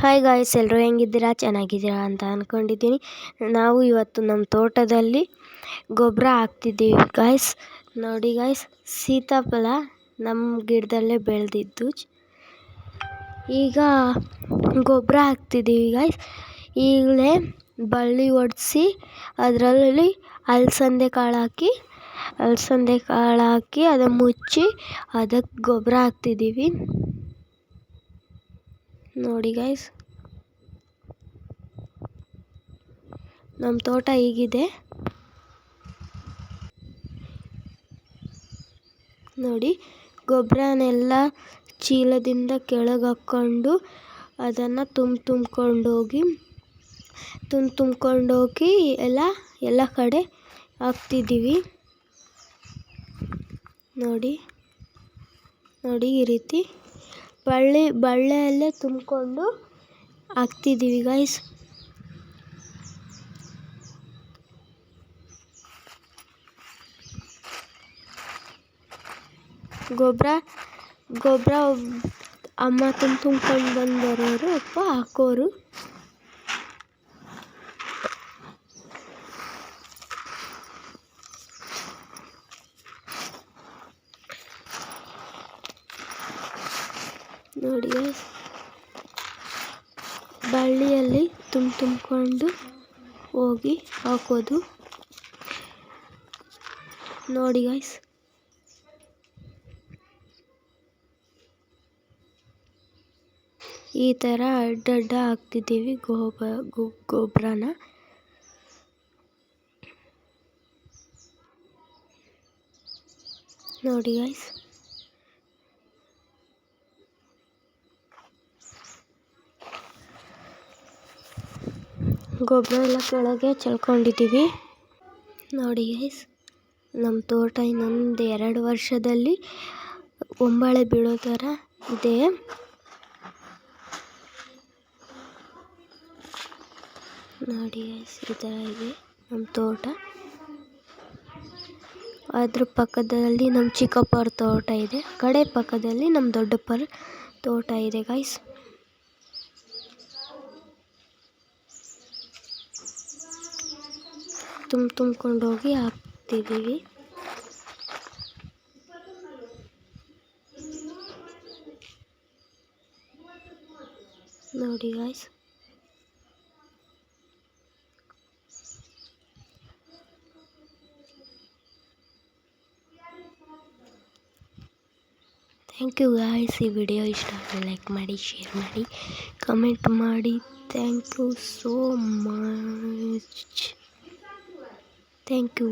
Hi guys, ಎಲ್ಲರೂ ಹೆಂಗಿದ್ದೀರಾ? ಚೆನ್ನಾಗಿದ್ದೀರಾ ಅಂತ ಅಂದ್ಕೊಂಡಿದ್ದೀನಿ. ನಾವು ಇವತ್ತು ನಮ್ಮ ತೋಟದಲ್ಲಿ ಗೊಬ್ಬರ ಹಾಕ್ತಿದ್ದೀವಿ ಗಾಯ್ಸ್. ನೋಡಿ ಗಾಯ್ಸ್, ಸೀತಾಫಲ ನಮ್ಮ ಗಿಡದಲ್ಲೇ ಬೆಳೆದಿದ್ದು. ಈಗ ಗೊಬ್ಬರ ಹಾಕ್ತಿದ್ದೀವಿ ಗಾಯ್ಸ್. ಈಗಲೇ ಬಳ್ಳಿ ಒಡಿಸಿ ಅದರಲ್ಲಿ ಅಲಸಂದೆ ಕಾಳು ಹಾಕಿ ಅದನ್ನು ಮುಚ್ಚಿ ಅದಕ್ಕೆ ಗೊಬ್ಬರ ಹಾಕ್ತಿದ್ದೀವಿ. ನೋಡಿ ಗಾಯ್ಸ್, ನಮ್ಮ ತೋಟ ಹೀಗಿದೆ. ನೋಡಿ, ಗೊಬ್ಬರನೆಲ್ಲ ಚೀಲದಿಂದ ಕೆಳಗೆ ಹಾಕ್ಕೊಂಡು ಅದನ್ನು ತುಂಬ್ಕೊಂಡೋಗಿ ಎಲ್ಲ ಕಡೆ ಹಾಕ್ತಿದ್ದೀವಿ. ನೋಡಿ ಈ ರೀತಿ ಬಳ್ಳಿಯಲ್ಲೇ ತುಂಬಿಕೊಂಡು ಹಾಕ್ತಿದ್ದೀವಿ ಗಾಯ್ಸ್. ಗೊಬ್ಬರ ಅಮ್ಮ ತುಂಬ್ಕೊಂಡು ಬರೋರು, ಅಪ್ಪ ಹಾಕೋರು. ನೋಡಿ ಗೈಸ್, ಬಳ್ಳಿಯಲ್ಲಿ ತುಂಬಿಕೊಂಡು ಹೋಗಿ ಹಾಕೋದು. ನೋಡಿ ಗೈಸ್, ಈ ಥರ ಅಡ್ಡ ಹಾಕ್ತಿದ್ದೀವಿ ಗೊಬ್ಬರನ. ನೋಡಿ ಗೈಸ್, ಗೊಬ್ಬರ ಎಲ್ಲ ಕೆಳಗೆ ಚೆಲ್ಕೊಂಡಿದ್ದೀವಿ. ನೋಡಿ ಗೈಸ್, ನಮ್ಮ ತೋಟ ಇನ್ನೊಂದು 2 ವರ್ಷದಲ್ಲಿ ಹೊಂಬಾಳೆ ಬೀಳೋ ಥರ ಇದೆ. ನೋಡಿ ಗೈಸ್, ಈ ಥರ ಇದೆ ನಮ್ಮ ತೋಟ. ಅದ್ರ ಪಕ್ಕದಲ್ಲಿ ನಮ್ಮ ಚಿಕ್ಕಪ್ಪರ ತೋಟ ಇದೆ. ಕಡೆ ಪಕ್ಕದಲ್ಲಿ ನಮ್ಮ ದೊಡ್ಡಪ್ಪರ ತೋಟ ಇದೆ ಗೈಸ್. ತುಂಬ್ಕೊಂಡೋಗಿ ಹಾಕ್ತಿದ್ದೀವಿ. ನೋಡಿ ಗಾಯ್ಸ್, ಥ್ಯಾಂಕ್ ಯು ಗಾಯ್ಸ್. ಈ ವಿಡಿಯೋ ಇಷ್ಟ ಆದರೆ ಲೈಕ್ ಮಾಡಿ, ಶೇರ್ ಮಾಡಿ, ಕಮೆಂಟ್ ಮಾಡಿ. Thank you so much. Thank you.